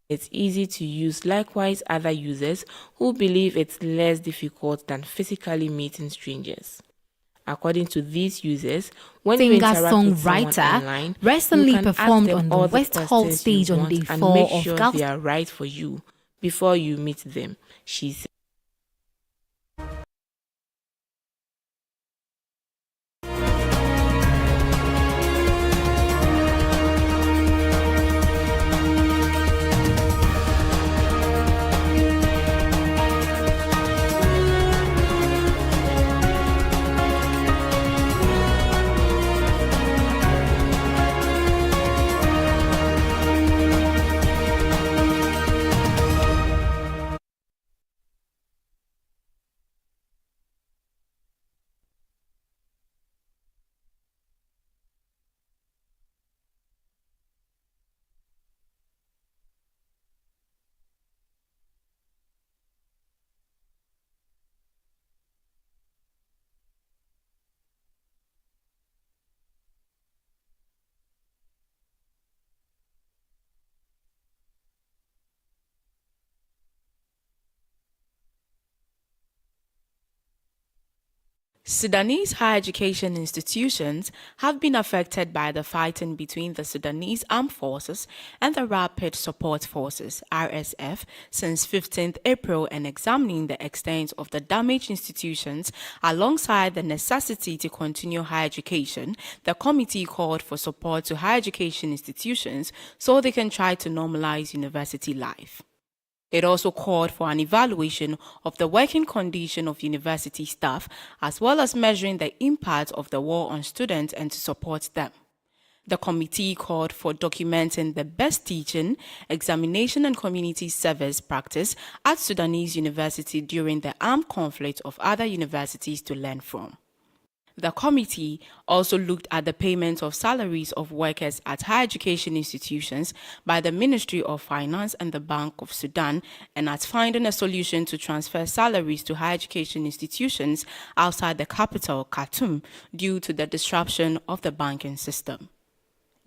it's easy to use. Likewise, other users who believe it's less difficult than physically meeting strangers. According to these users, when you interact with someone online, you recently can ask performed them on the all the West Hall questions you stage on want day and make 4 of sure Girls they are right for you before you meet them, she said. Sudanese higher education institutions have been affected by the fighting between the Sudanese Armed Forces and the Rapid Support Forces (RSF) since 15th April, and examining the extent of the damaged institutions alongside the necessity to continue higher education. The committee called for support to higher education institutions so they can try to normalize university life. It also called for an evaluation of the working condition of university staff, as well as measuring the impact of the war on students and to support them. The committee called for documenting the best teaching, examination and community service practice at Sudanese University during the armed conflict of other universities to learn from. The committee also looked at the payment of salaries of workers at higher education institutions by the Ministry of Finance and the Bank of Sudan, and at finding a solution to transfer salaries to higher education institutions outside the capital, Khartoum, due to the disruption of the banking system.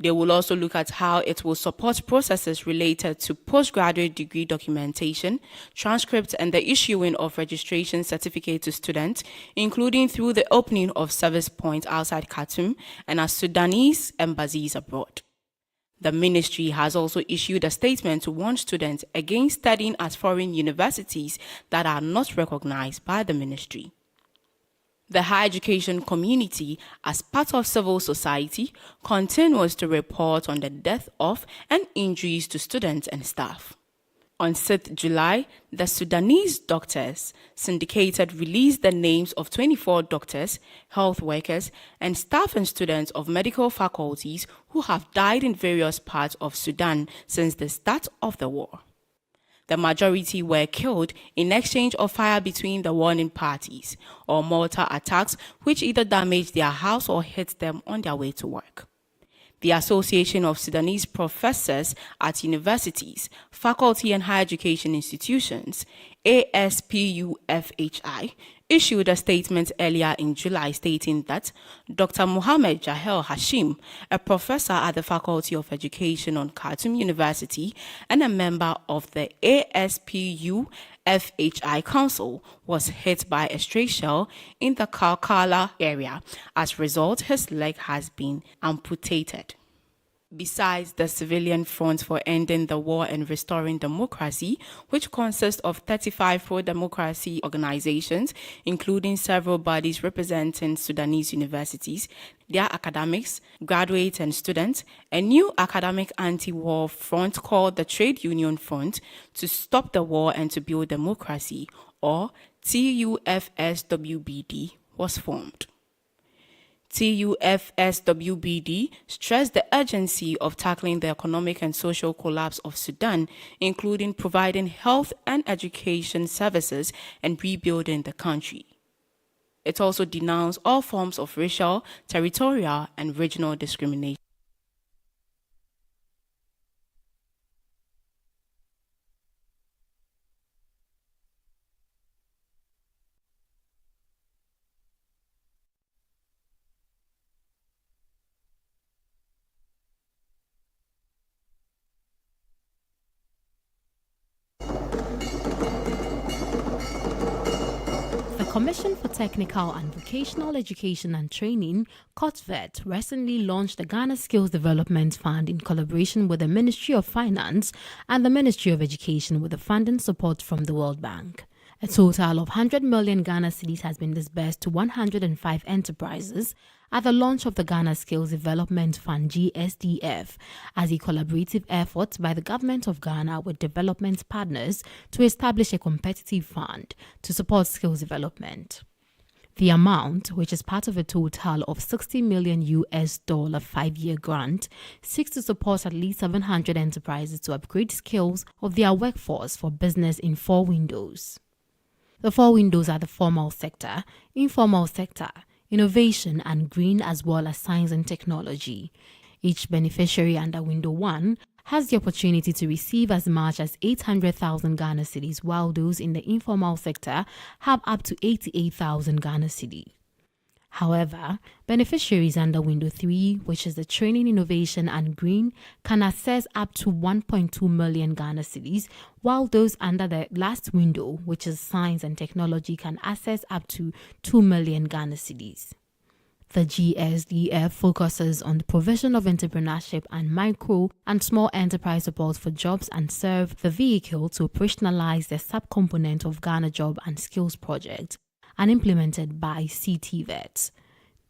They will also look at how it will support processes related to postgraduate degree documentation, transcripts, and the issuing of registration certificate to students, including through the opening of service points outside Khartoum and at Sudanese embassies abroad. The ministry has also issued a statement to warn students against studying at foreign universities that are not recognized by the ministry. The higher education community, as part of civil society, continues to report on the death of and injuries to students and staff. On 6th July, the Sudanese Doctors Syndicated released the names of 24 doctors, health workers, and staff and students of medical faculties who have died in various parts of Sudan since the start of the war. The majority were killed in exchange of fire between the warring parties, or mortar attacks which either damaged their house or hit them on their way to work. The Association of Sudanese Professors at Universities, Faculty and Higher Education Institutions, ASPUFHI, issued a statement earlier in July stating that Dr. Mohammed Jahel Hashim, a professor at the Faculty of Education on Khartoum University and a member of the ASPUFHI Council, was hit by a stray shell in the Kalkala area. As a result, his leg has been amputated. Besides the civilian front for ending the war and restoring democracy, which consists of 35 pro-democracy organizations, including several bodies representing Sudanese universities, their academics, graduates and students, a new academic anti-war front called the Trade Union Front to Stop the War and to Build Democracy, or TUFSWBD, was formed. TUFSWBD stressed the urgency of tackling the economic and social collapse of Sudan, including providing health and education services and rebuilding the country. It also denounced all forms of racial, territorial, and regional discrimination. Commission for Technical and Vocational Education and Training, COTVET, recently launched the Ghana Skills Development Fund in collaboration with the Ministry of Finance and the Ministry of Education with the funding support from the World Bank. A total of 100 million Ghana cedis has been disbursed to 105 enterprises at the launch of the Ghana Skills Development Fund (GSDF) as a collaborative effort by the Government of Ghana with development partners to establish a competitive fund to support skills development. The amount, which is part of a total of $60 million 5-year grant, seeks to support at least 700 enterprises to upgrade skills of their workforce for business in 4 windows. The 4 windows are the formal sector, informal sector, innovation and green, as well as science and technology. Each beneficiary under Window 1 has the opportunity to receive as much as 800,000 Ghana cedis, while those in the informal sector have up to 88,000 Ghana cedis. However, beneficiaries under Window 3, which is the Training, Innovation and Green, can access up to 1.2 million Ghana cedis, while those under the last window, which is Science and Technology, can access up to 2 million Ghana cedis. The GSDF focuses on the provision of entrepreneurship and micro and small enterprise support for jobs and serve the vehicle to operationalize the subcomponent of Ghana Job and Skills Project and implemented by CTVET.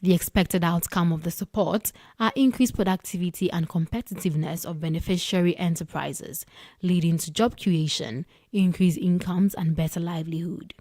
The expected outcome of the support are increased productivity and competitiveness of beneficiary enterprises, leading to job creation, increased incomes, and better livelihood.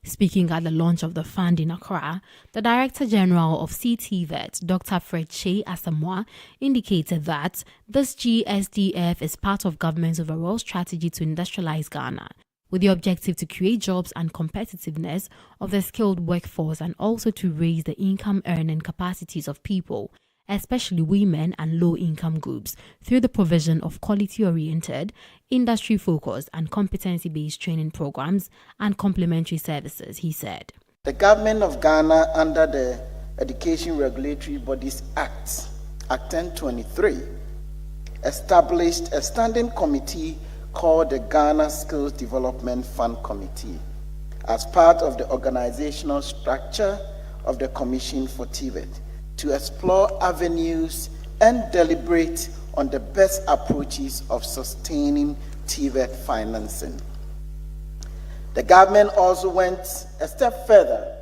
Speaking at the launch of the fund in Accra, the Director General of CTVET, Dr. Fred Shea Asamoah, indicated that this GSDF is part of government's overall strategy to industrialize Ghana, with the objective to create jobs and competitiveness of the skilled workforce and also to raise the income earning capacities of people, especially women and low-income groups, through the provision of quality-oriented, industry-focused and competency-based training programs and complementary services, he said. The Government of Ghana, under the Education Regulatory Bodies Act, Act 1023, established a standing committee called the Ghana Skills Development Fund Committee as part of the organizational structure of the Commission for TVET to explore avenues and deliberate on the best approaches of sustaining TVET financing. The government also went a step further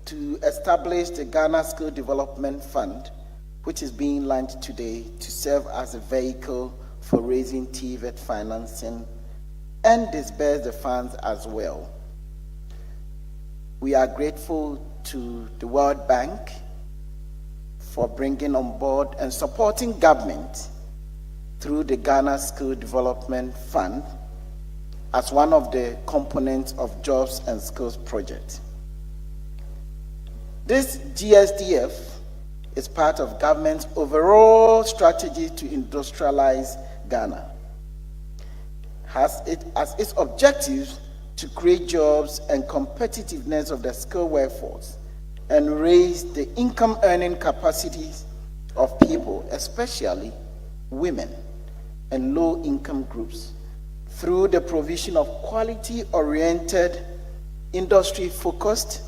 to establish the Ghana Skills Development Fund, which is being launched today to serve as a vehicle for raising TVET financing and disburse the funds as well. We are grateful to the World Bank for bringing on board and supporting government through the Ghana Skills Development Fund as one of the components of Jobs and Skills Project. This GSDF is part of government's overall strategy to industrialize Ghana. Has it as its objective to create jobs and competitiveness of the skilled workforce and raise the income earning capacities of people, especially women and low income groups, through the provision of quality oriented, industry focused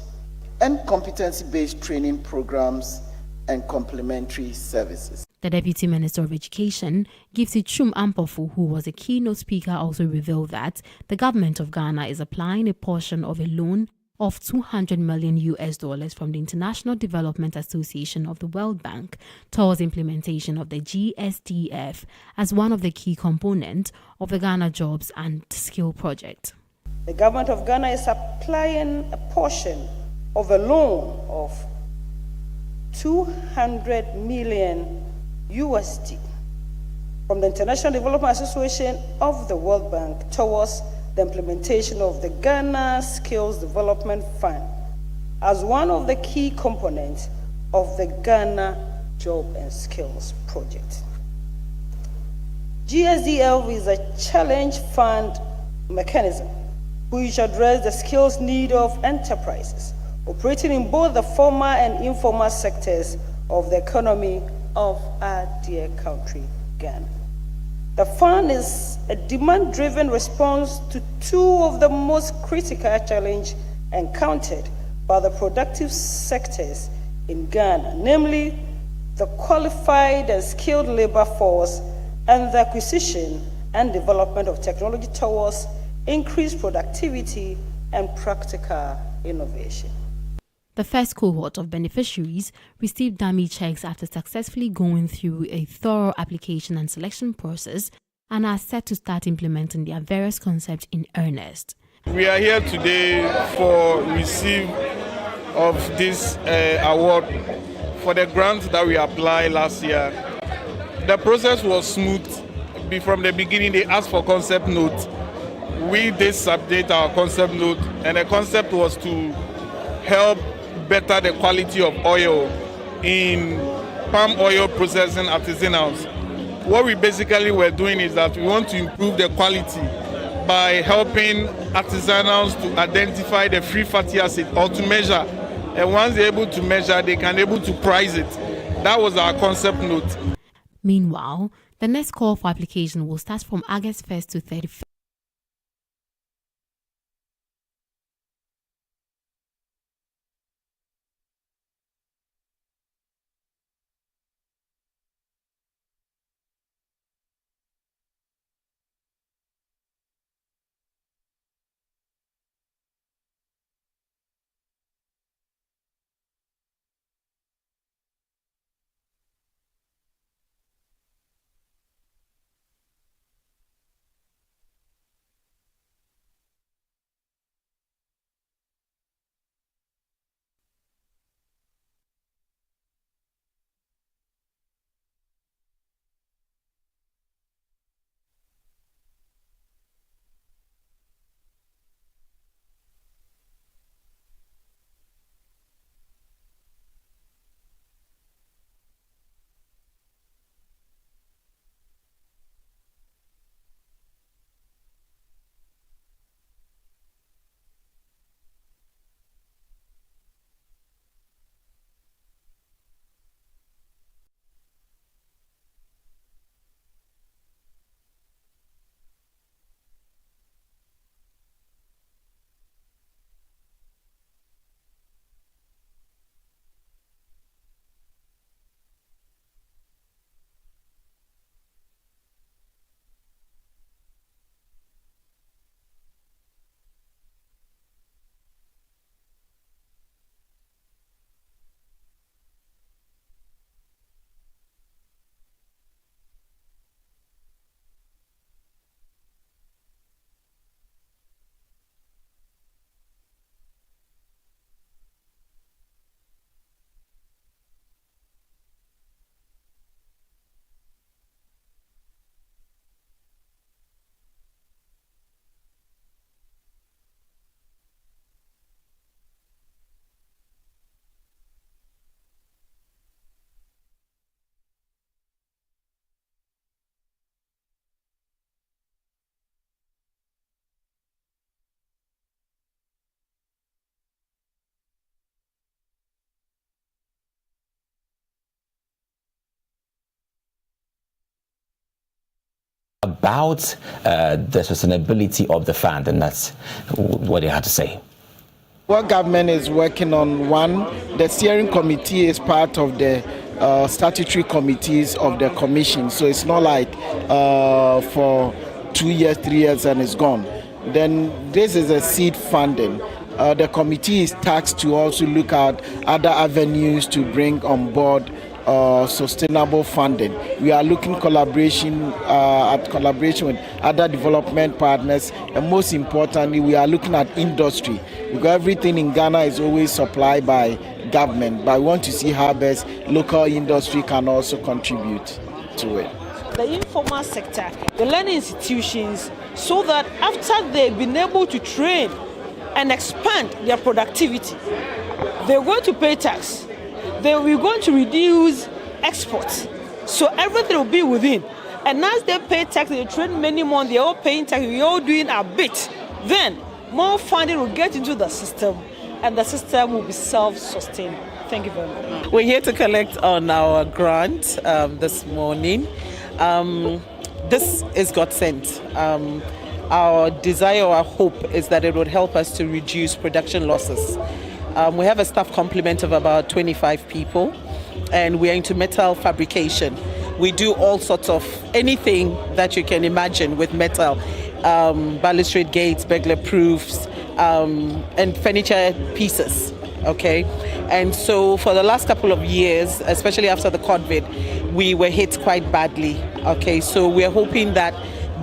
and competency based training programs and complementary services. The Deputy Minister of Education, Gifty Chum Ampofu, who was a keynote speaker, also revealed that the government of Ghana is applying a portion of a loan of $200 million from the International Development Association of the World Bank towards implementation of the GSDF as one of the key components of the Ghana Jobs and Skill Project. The government of Ghana is applying a portion of a loan of $200 million from the International Development Association of the World Bank towards the implementation of the Ghana Skills Development Fund as one of the key components of the Ghana Job and Skills Project. GSDF is a challenge fund mechanism which addresses the skills need of enterprises operating in both the formal and informal sectors of the economy of our dear country, Ghana. The fund is a demand-driven response to two of the most critical challenges encountered by the productive sectors in Ghana, namely the qualified and skilled labor force and the acquisition and development of technology towards increased productivity and practical innovation. The first cohort of beneficiaries received dummy checks after successfully going through a thorough application and selection process and are set to start implementing their various concepts in earnest. We are here today for receipt of this award for the grant that we applied last year. The process was smooth. From the beginning, they asked for concept note. We did submit our concept note, and the concept was to help better the quality of oil in palm oil processing artisanals. What we basically were doing is that we want to improve the quality by helping artisanals to identify the free fatty acid or to measure. And once they're able to measure, they can able to price it. That was our concept note. Meanwhile, the next call for application will start from August 1st to 31st. About the sustainability of the fund, and that's what they had to say. What government is working on, one, the steering committee is part of the statutory committees of the commission, so it's not like for 2 years, 3 years and it's gone. Then this is a seed funding. The committee is tasked to also look at other avenues to bring on board sustainable funding. We are looking collaboration with other development partners, and most importantly, we are looking at industry, because everything in Ghana is always supplied by government, but we want to see how best local industry can also contribute to it. The informal sector, the learning institutions, so that after they've been able to train and expand their productivity, they're going to pay tax. We're going to reduce exports. So everything will be within. And as they pay tax, they train many more, they're all paying tax, we're all doing a bit. Then more funding will get into the system, and the system will be self-sustained. Thank you very much. We're here to collect on our grant this morning. This is God sent. Our desire, our hope is that it would help us to reduce production losses. We have a staff complement of about 25 people, and we're into metal fabrication. We do all sorts of anything that you can imagine with metal, balustrade gates, burglar proofs, and furniture pieces. Okay, and so for the last couple of years, especially after the COVID, we were hit quite badly. Okay, so we're hoping that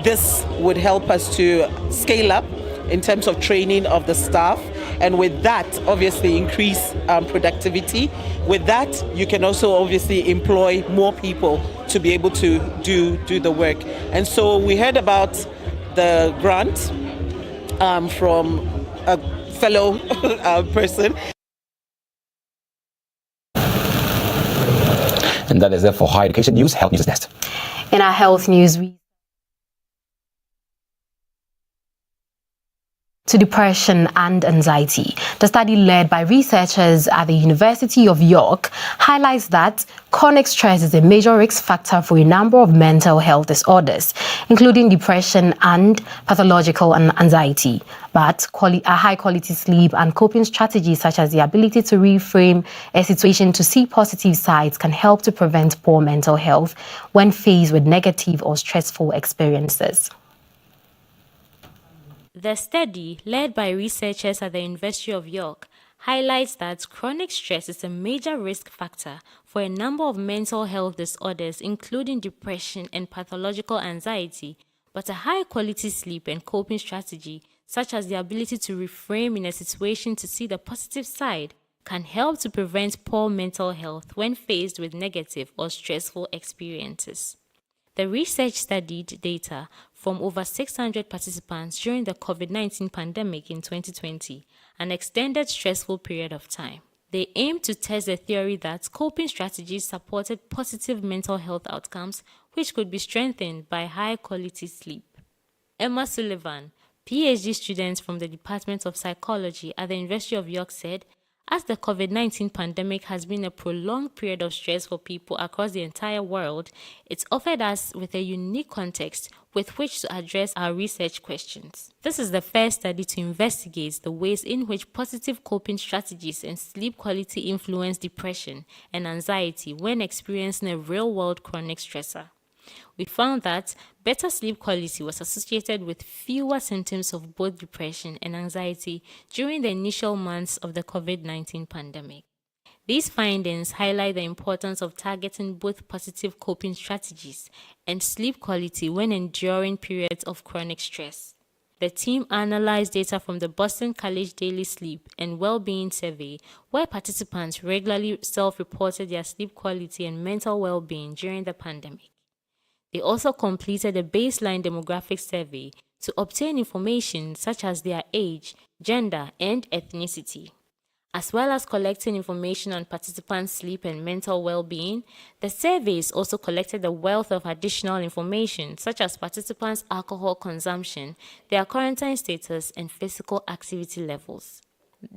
this would help us to scale up in terms of training of the staff, and with that, obviously increase productivity. With that, you can also obviously employ more people to be able to do the work. And so we heard about the grant from a fellow person. And that is it for Higher Education News. Health News is next. In our health news, to depression and anxiety. The study led by researchers at the University of York highlights that chronic stress is a major risk factor for a number of mental health disorders, including depression and pathological anxiety. But high-quality sleep and coping strategies such as the ability to reframe a situation to see positive sides can help to prevent poor mental health when faced with negative or stressful experiences. The study, led by researchers at the University of York, highlights that chronic stress is a major risk factor for a number of mental health disorders, including depression and pathological anxiety, but a high-quality sleep and coping strategy, such as the ability to reframe in a situation to see the positive side, can help to prevent poor mental health when faced with negative or stressful experiences. The research studied data from over 600 participants during the COVID-19 pandemic in 2020, an extended stressful period of time. They aimed to test the theory that coping strategies supported positive mental health outcomes, which could be strengthened by high-quality sleep. Emma Sullivan, PhD student from the Department of Psychology at the University of York, said, "As the COVID-19 pandemic has been a prolonged period of stress for people across the entire world, it's offered us with a unique context with which to address our research questions. This is the first study to investigate the ways in which positive coping strategies and sleep quality influence depression and anxiety when experiencing a real-world chronic stressor. We found that better sleep quality was associated with fewer symptoms of both depression and anxiety during the initial months of the COVID-19 pandemic. These findings highlight the importance of targeting both positive coping strategies and sleep quality when enduring periods of chronic stress. The team analyzed data from the Boston College Daily Sleep and Well-Being Survey, where participants regularly self-reported their sleep quality and mental well-being during the pandemic. They also completed a baseline demographic survey to obtain information such as their age, gender, and ethnicity. As well as collecting information on participants' sleep and mental well-being, the surveys also collected a wealth of additional information such as participants' alcohol consumption, their quarantine status, and physical activity levels.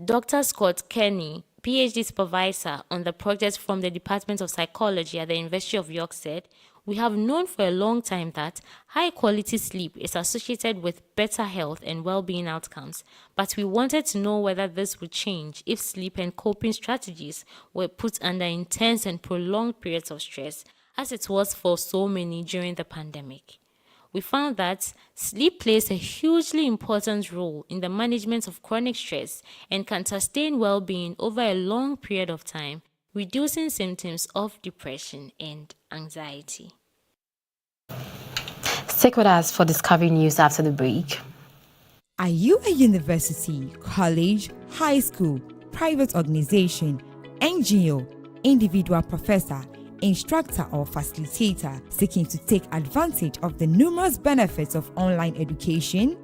Dr. Scott Kenny, PhD supervisor on the project from the Department of Psychology at the University of York, said, "We have known for a long time that high-quality sleep is associated with better health and well-being outcomes, but we wanted to know whether this would change if sleep and coping strategies were put under intense and prolonged periods of stress, as it was for so many during the pandemic. We found that sleep plays a hugely important role in the management of chronic stress and can sustain well-being over a long period of time, reducing symptoms of depression and anxiety." Stick with us for Discovery News after the break. Are you a university, college, high school, private organization, NGO, individual professor, instructor or facilitator seeking to take advantage of the numerous benefits of online education?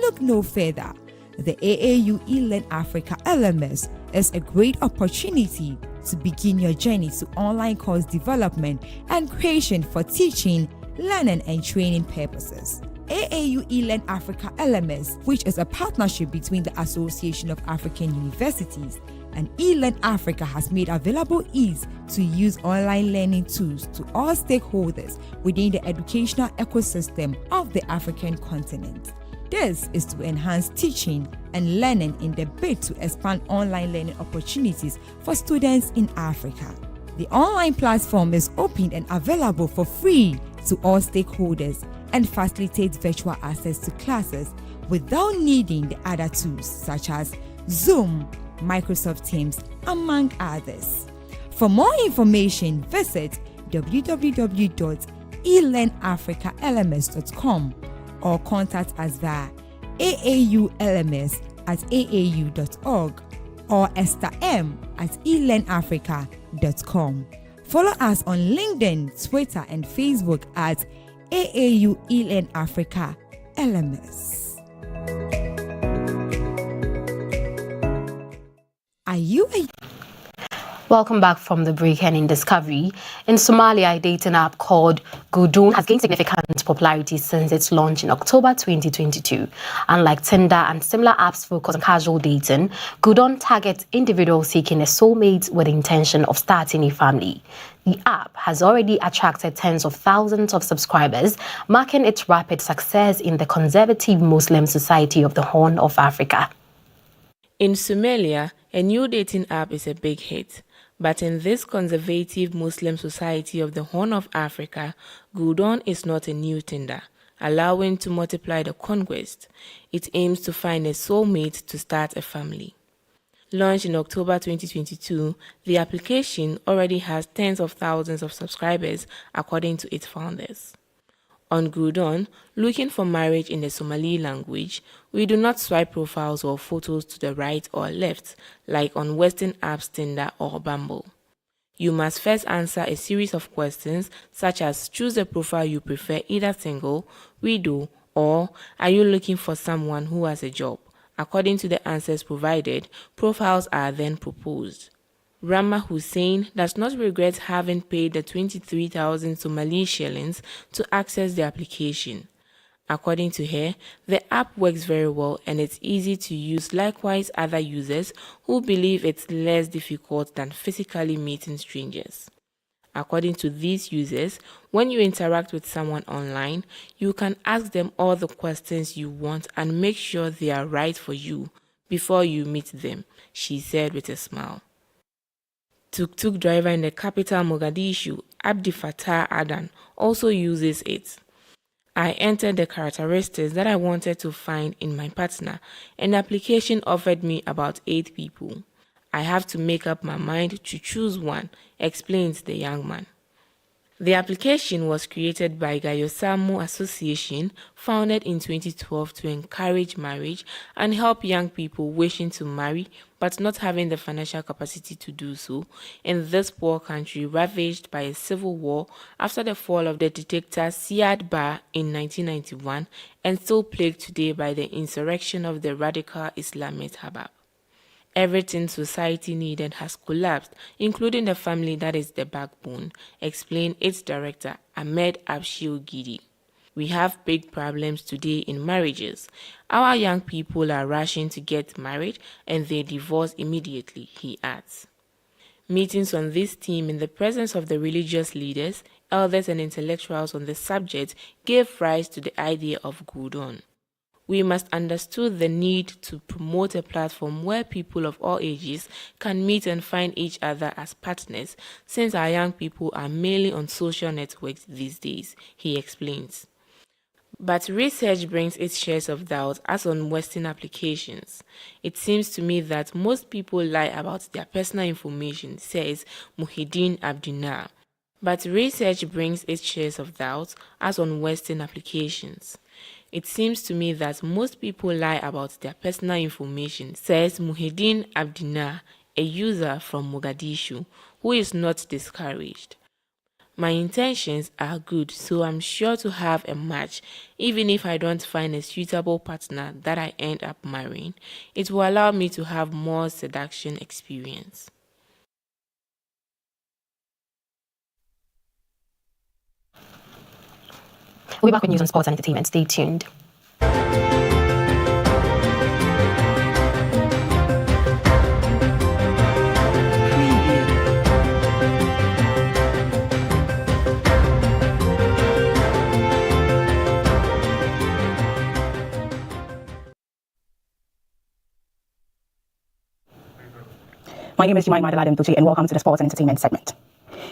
Look no further. The AAU eLearn Africa LMS is a great opportunity to begin your journey to online course development and creation for teaching, learning and training purposes. AAU eLearn Africa LMS, which is a partnership between the Association of African Universities and eLearn Africa, has made available easy-to-use online learning tools to all stakeholders within the educational ecosystem of the African continent. This is to enhance teaching and learning in the bid to expand online learning opportunities for students in Africa. The online platform is open and available for free to all stakeholders and facilitates virtual access to classes without needing the other tools such as Zoom, Microsoft Teams, among others. For more information, visit www.elearnafricalms.com or contact us via aaulms@aau.org or estherm@elearnafrica.com. Follow us on LinkedIn, Twitter, and Facebook at AAU Elearn Africa LMS. Are you a Welcome back from the break. And in Discovery, in Somalia, a dating app called Gudun has gained significant popularity since its launch in October 2022. Unlike Tinder and similar apps focused on casual dating, Gudun targets individuals seeking a soulmate with the intention of starting a family. The app has already attracted tens of thousands of subscribers, marking its rapid success in the conservative Muslim society of the Horn of Africa. In Somalia, a new dating app is a big hit. But in this conservative Muslim society of the Horn of Africa, Gudun is not a new Tinder, allowing to multiply the conquest. It aims to find a soulmate to start a family. Launched in October 2022, the application already has tens of thousands of subscribers, according to its founders. On Gudun, looking for marriage in the Somali language, we do not swipe profiles or photos to the right or left, like on Western apps Tinder or Bumble. You must first answer a series of questions, such as choose a profile you prefer, either single, widow, or are you looking for someone who has a job? According to the answers provided, profiles are then proposed. Rama Hussein does not regret having paid the 23,000 Somali shillings to access the application. According to her, the app works very well and it's easy to use. Likewise, other users who believe it's less difficult than physically meeting strangers. According to these users, when you interact with someone online, you can ask them all the questions you want and make sure they are right for you before you meet them, she said with a smile. Tuk-tuk driver in the capital Mogadishu, Abdi Fattah Adan, also uses it. I entered the characteristics that I wanted to find in my partner, and the application offered me about 8 people. I have to make up my mind to choose one, explains the young man. The application was created by Gayosamo Association, founded in 2012 to encourage marriage and help young people wishing to marry but not having the financial capacity to do so in this poor country ravaged by a civil war after the fall of the dictator Siad Barre in 1991 and still plagued today by the insurrection of the radical Islamist Habab. Everything society needed has collapsed, including the family that is the backbone, explained its director, Ahmed Abshir Gidi. We have big problems today in marriages. Our young people are rushing to get married and they divorce immediately, he adds. Meetings on this theme in the presence of the religious leaders, elders and intellectuals on the subject gave rise to the idea of Gudun. We must understand the need to promote a platform where people of all ages can meet and find each other as partners, since our young people are mainly on social networks these days, he explains. But research brings its shares of doubt as on Western applications. It seems to me that most people lie about their personal information, says Muhyiddin Abdinar. But research brings its shares of doubt as on Western applications. It seems to me that most people lie about their personal information, says Muhyiddin Abdinar, a user from Mogadishu, who is not discouraged. My intentions are good, so I'm sure to have a match. Even if I don't find a suitable partner that I end up marrying, it will allow me to have more seduction experience. We'll be back with news on sports and entertainment. Stay tuned. My name is Jemima Madela Mdoche, and welcome to the Sports and Entertainment segment.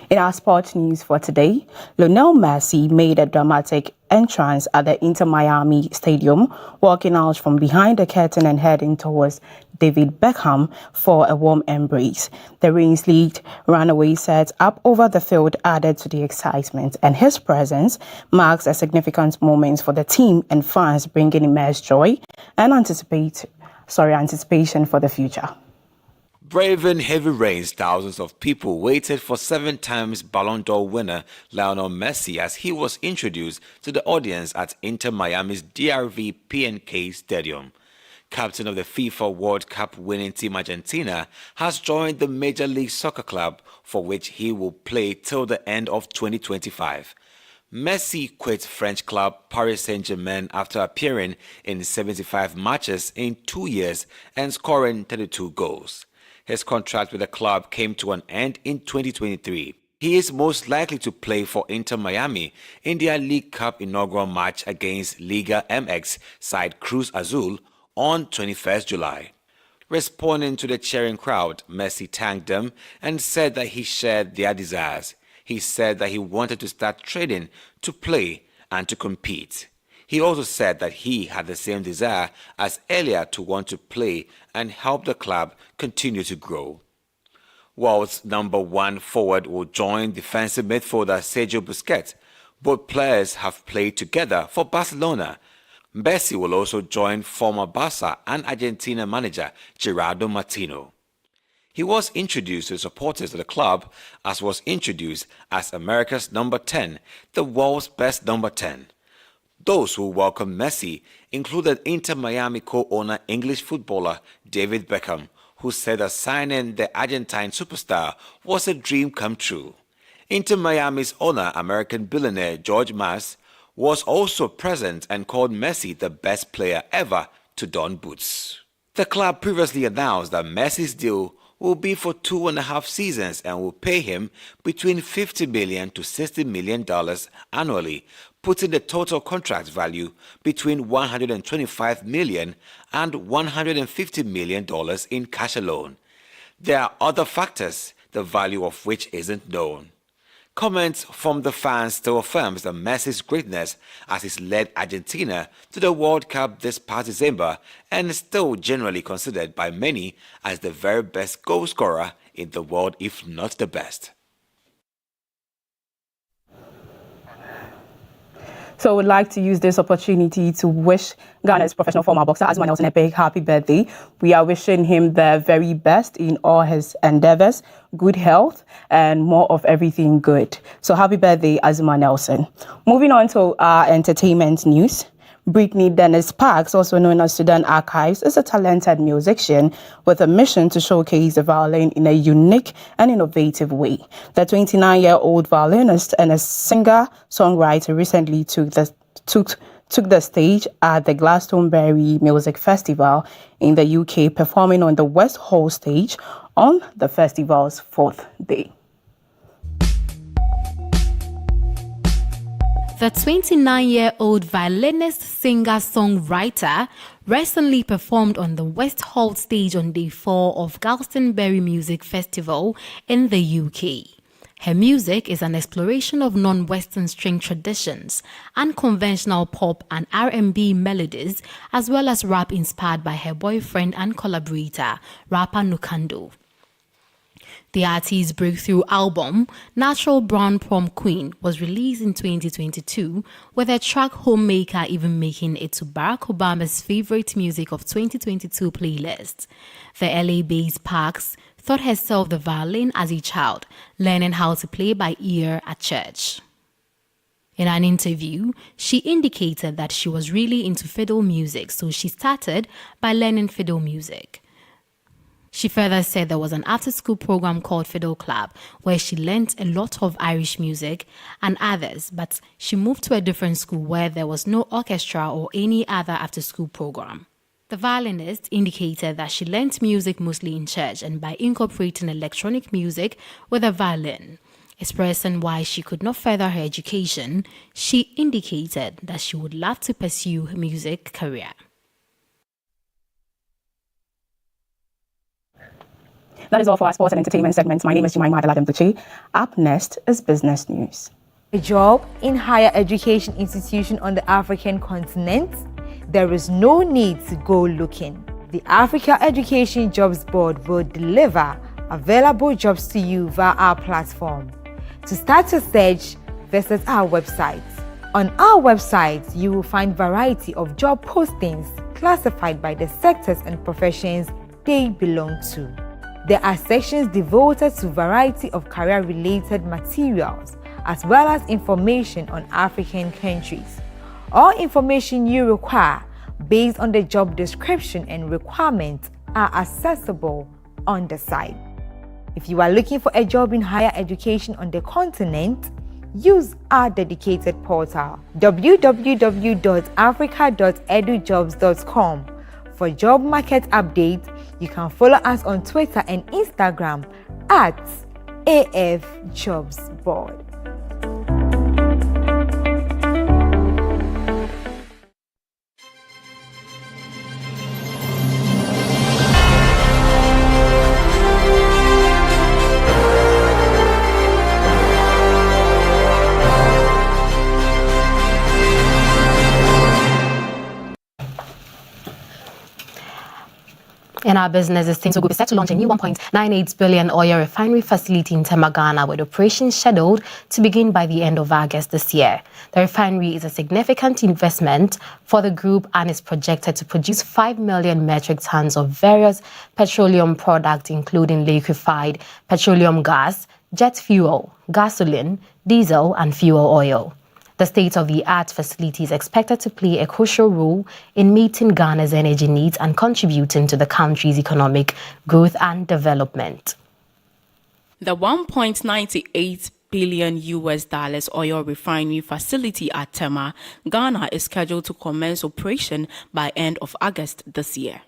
In our sports news for today, Lionel Messi made a dramatic entrance at the Inter Miami Stadium, walking out from behind the curtain and heading towards David Beckham for a warm embrace. The rain-sleet runaway set up over the field added to the excitement, and his presence marks a significant moment for the team and fans, bringing immense joy and anticipation for the future. Braving heavy rains, thousands of people waited for 7 times Ballon d'Or winner Lionel Messi as he was introduced to the audience at Inter Miami's DRV PNK Stadium. Captain of the FIFA World Cup winning team Argentina has joined the Major League Soccer club for which he will play till the end of 2025. Messi quit French club Paris Saint-Germain after appearing in 75 matches in 2 years and scoring 32 goals. His contract with the club came to an end in 2023. He is most likely to play for Inter Miami in their League Cup inaugural match against Liga MX side Cruz Azul on 21st July. Responding to the cheering crowd, Messi thanked them and said that he shared their desires. He said that he wanted to start training to play and to compete. He also said that he had the same desire as earlier to want to play and help the club continue to grow. World's number 1 forward will join defensive midfielder Sergio Busquets. Both players have played together for Barcelona. Messi will also join former Barca and Argentina manager Gerardo Martino. He was introduced to supporters of the club as was introduced as America's number 10, the world's best number 10. Those who welcomed Messi included Inter Miami co-owner English footballer David Beckham, who said that signing the Argentine superstar was a dream come true. Inter Miami's owner, American billionaire George Mas, was also present and called Messi the best player ever to don boots. The club previously announced that Messi's deal will be for 2.5 seasons and will pay him between $50 million to $60 million annually, putting the total contract value between $125 million and $150 million in cash alone. There are other factors, the value of which isn't known. Comments from the fans still affirms that Messi's greatness as he's led Argentina to the World Cup this past December and is still generally considered by many as the very best goal scorer in the world, if not the best. So we'd like to use this opportunity to wish Ghana's professional former boxer Azuma Nelson a big happy birthday. We are wishing him the very best in all his endeavors, good health, and more of everything good. So happy birthday, Azuma Nelson. Moving on to our entertainment news. Brittany Dennis Parks, also known as Sudan Archives, is a talented musician with a mission to showcase the violin in a unique and innovative way. The 29-year-old violinist and a singer-songwriter recently took the stage at the Glastonbury Music Festival in the UK, performing on the West Hall stage on the festival's 4th day. The 29-year-old violinist, singer, songwriter recently performed on the West Hall stage on day 4 of Glastonbury Music Festival in the UK. Her music is an exploration of non-Western string traditions, unconventional pop and R&B melodies, as well as rap inspired by her boyfriend and collaborator, rapper Nukando. The artist's breakthrough album, Natural Brown Prom Queen, was released in 2022, with her track Homemaker even making it to Barack Obama's favorite music of 2022 playlist. The LA-based Parks taught herself the violin as a child, learning how to play by ear at church. In an interview, she indicated that she was really into fiddle music, so she started by learning fiddle music. She further said there was an after-school program called Fiddle Club, where she learnt a lot of Irish music and others, but she moved to a different school where there was no orchestra or any other after-school program. The violinist indicated that she learnt music mostly in church and by incorporating electronic music with a violin. Expressing why she could not further her education, she indicated that she would love to pursue her music career. That is all for our sports and entertainment segment. My name is Jemima Adeladembuchi. Up next is business news. A job in higher education institution on the African continent? There is no need to go looking. The Africa Education Jobs Board will deliver available jobs to you via our platform. To start your search, visit our website. On our website, you will find variety of job postings classified by the sectors and professions they belong to. There are sections devoted to variety of career-related materials, as well as information on African countries. All information you require based on the job description and requirements are accessible on the site. If you are looking for a job in higher education on the continent, use our dedicated portal www.africa.edujobs.com. For job market updates, you can follow us on Twitter and Instagram at AF Jobs Board. In our business, things will be set to launch a new 1.98 billion oil refinery facility in Tema, Ghana, with operations scheduled to begin by the end of August this year. The refinery is a significant investment for the group and is projected to produce 5 million metric tons of various petroleum products, including liquefied petroleum gas, jet fuel, gasoline, diesel, and fuel oil. The state-of-the-art facility is expected to play a crucial role in meeting Ghana's energy needs and contributing to the country's economic growth and development. The $1.98 billion oil refinery facility at Tema, Ghana is scheduled to commence operation by end of August this year.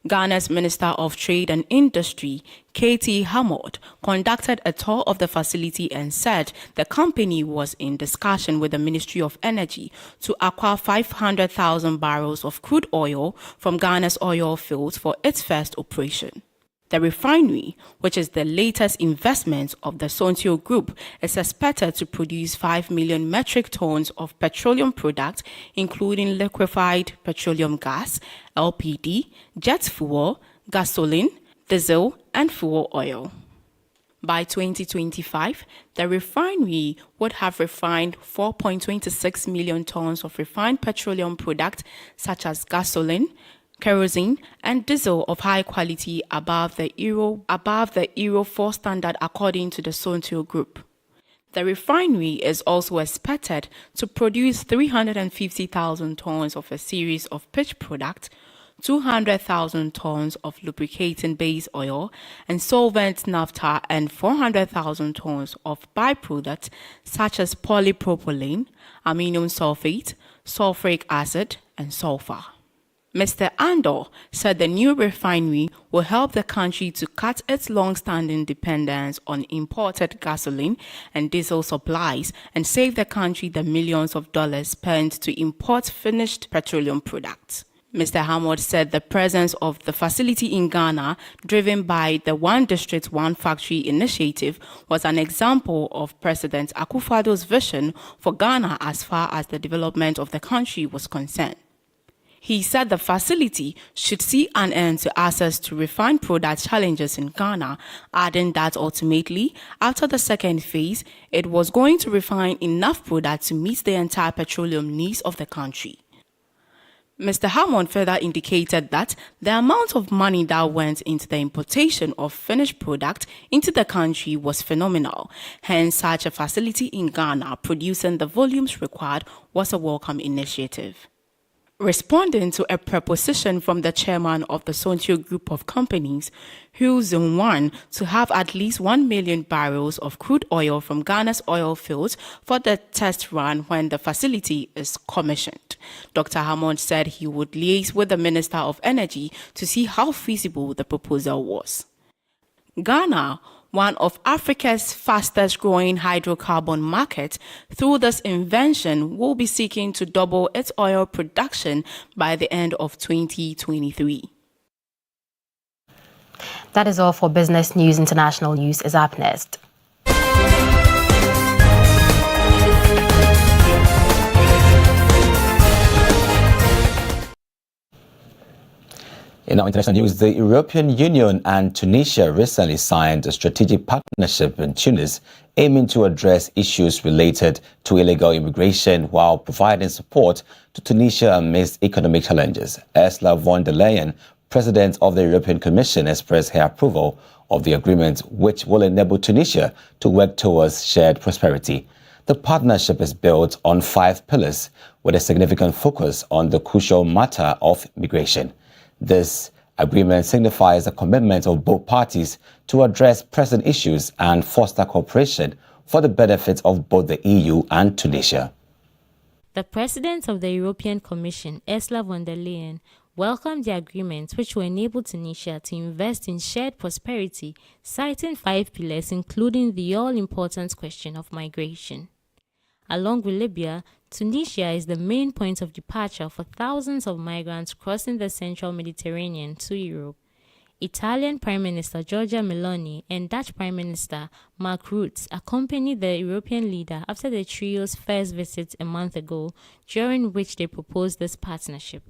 Ghana's Minister of Trade and Industry, Katie Hammond, conducted a tour of the facility and said the company was in discussion with the Ministry of Energy to acquire 500,000 barrels of crude oil from Ghana's oil fields for its first operation. The refinery, which is the latest investment of the Sontio Group, is expected to produce 5 million metric tons of petroleum products, including liquefied petroleum gas, LPG, jet fuel, gasoline, diesel, and fuel oil. By 2025, the refinery would have refined 4.26 million tons of refined petroleum products such as gasoline, kerosene, and diesel of high quality above the Euro 4 standard, according to the Sontio Group. The refinery is also expected to produce 350,000 tons of a series of pitch products, 200,000 tons of lubricating base oil and solvent naphtha, and 400,000 tons of byproducts such as polypropylene, ammonium sulfate, sulfuric acid, and sulfur. Mr. Andor said the new refinery will help the country to cut its long-standing dependence on imported gasoline and diesel supplies and save the country the millions of dollars spent to import finished petroleum products. Mr. Hammond said the presence of the facility in Ghana, driven by the One District, One Factory initiative, was an example of President Akufo-Addo's vision for Ghana as far as the development of the country was concerned. He said the facility should see an end to access to refined product challenges in Ghana, adding that ultimately, after the second phase, it was going to refine enough product to meet the entire petroleum needs of the country. Mr. Hammond further indicated that the amount of money that went into the importation of finished product into the country was phenomenal. Hence, such a facility in Ghana producing the volumes required was a welcome initiative. Responding to a proposition from the chairman of the Sontio Group of Companies, Hu Zung-Wan, to have at least 1 million barrels of crude oil from Ghana's oil fields for the test run when the facility is commissioned, Dr. Hammond said he would liaise with the Minister of Energy to see how feasible the proposal was. Ghana, one of Africa's fastest growing hydrocarbon markets, through this invention will be seeking to double its oil production by the end of 2023. That is all for business news. International news is up next. In our international news, the European Union and Tunisia recently signed a strategic partnership in Tunis aiming to address issues related to illegal immigration while providing support to Tunisia amidst economic challenges. Ursula von der Leyen, President of the European Commission, expressed her approval of the agreement, which will enable Tunisia to work towards shared prosperity. The partnership is built on 5 pillars with a significant focus on the crucial matter of migration. This agreement signifies a commitment of both parties to address present issues and foster cooperation for the benefit of both the EU and Tunisia. The President of the European Commission, Ursula von der Leyen, welcomed the agreement, which will enable Tunisia to invest in shared prosperity, citing 5 pillars, including the all-important question of migration. Along with Libya, Tunisia is the main point of departure for thousands of migrants crossing the central Mediterranean to Europe. Italian Prime Minister Giorgia Meloni and Dutch Prime Minister Mark Rutte accompanied the European leader after the trio's first visit a month ago, during which they proposed this partnership.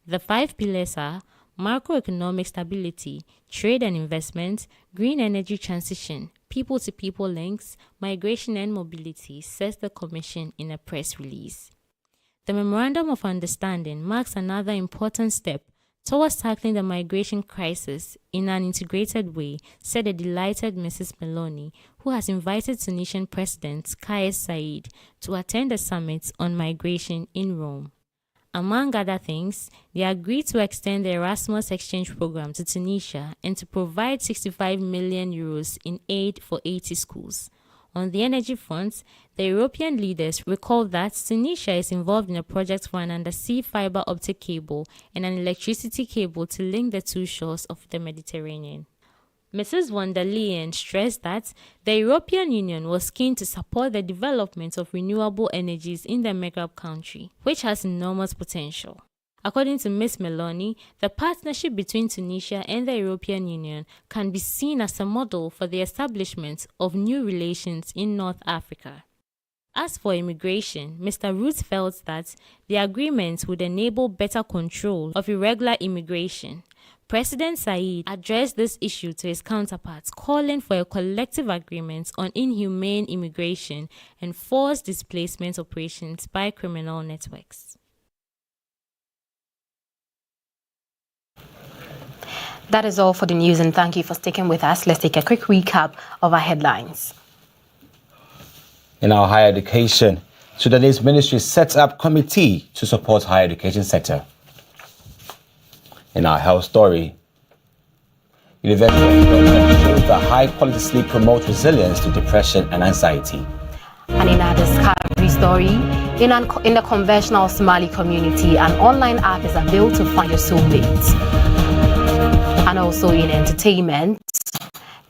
The 5 pillars are macroeconomic stability, trade and investment, green energy transition, people-to-people links, migration and mobility, says the Commission in a press release. The Memorandum of Understanding marks another important step towards tackling the migration crisis in an integrated way, said a delighted Mrs. Meloni, who has invited Tunisian President Kais Saied to attend a summit on migration in Rome. Among other things, they agreed to extend the Erasmus exchange program to Tunisia and to provide 65 million euros in aid for 80 schools. On the energy front, the European leaders recalled that Tunisia is involved in a project for an undersea fiber optic cable and an electricity cable to link the two shores of the Mediterranean. Mrs. von der Leyen stressed that the European Union was keen to support the development of renewable energies in the Maghreb country, which has enormous potential. According to Ms. Meloni, the partnership between Tunisia and the European Union can be seen as a model for the establishment of new relations in North Africa. As for immigration, Mr. Rutte felt that the agreement would enable better control of irregular immigration. President Saied addressed this issue to his counterparts, calling for a collective agreement on inhumane immigration and forced displacement operations by criminal networks. That is all for the news, and thank you for sticking with us. Let's take a quick recap of our headlines. In our higher education, Sudanese ministry sets up committee to support higher education sector. In our health story, University of Ibadan shows that high-quality sleep promotes resilience to depression and anxiety. And in our discovery story, in the conventional Somali community, an online app is unveiled to find your soulmate. And also in entertainment,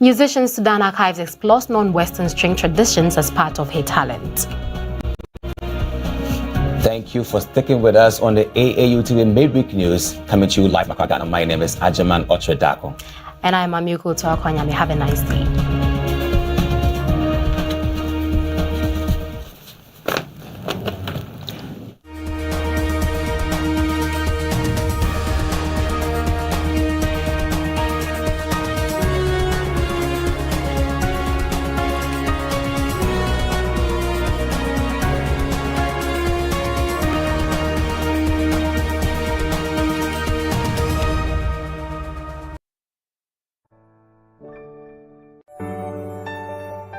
musician Sudan Archives explores non-Western string traditions as part of her talent. Thank you for sticking with us on the AAU TV Mid-Week News, coming to you live from Ghana. My name is Ajaman Otredako. And I'm Amiko Tawakwanyame. Have a nice day.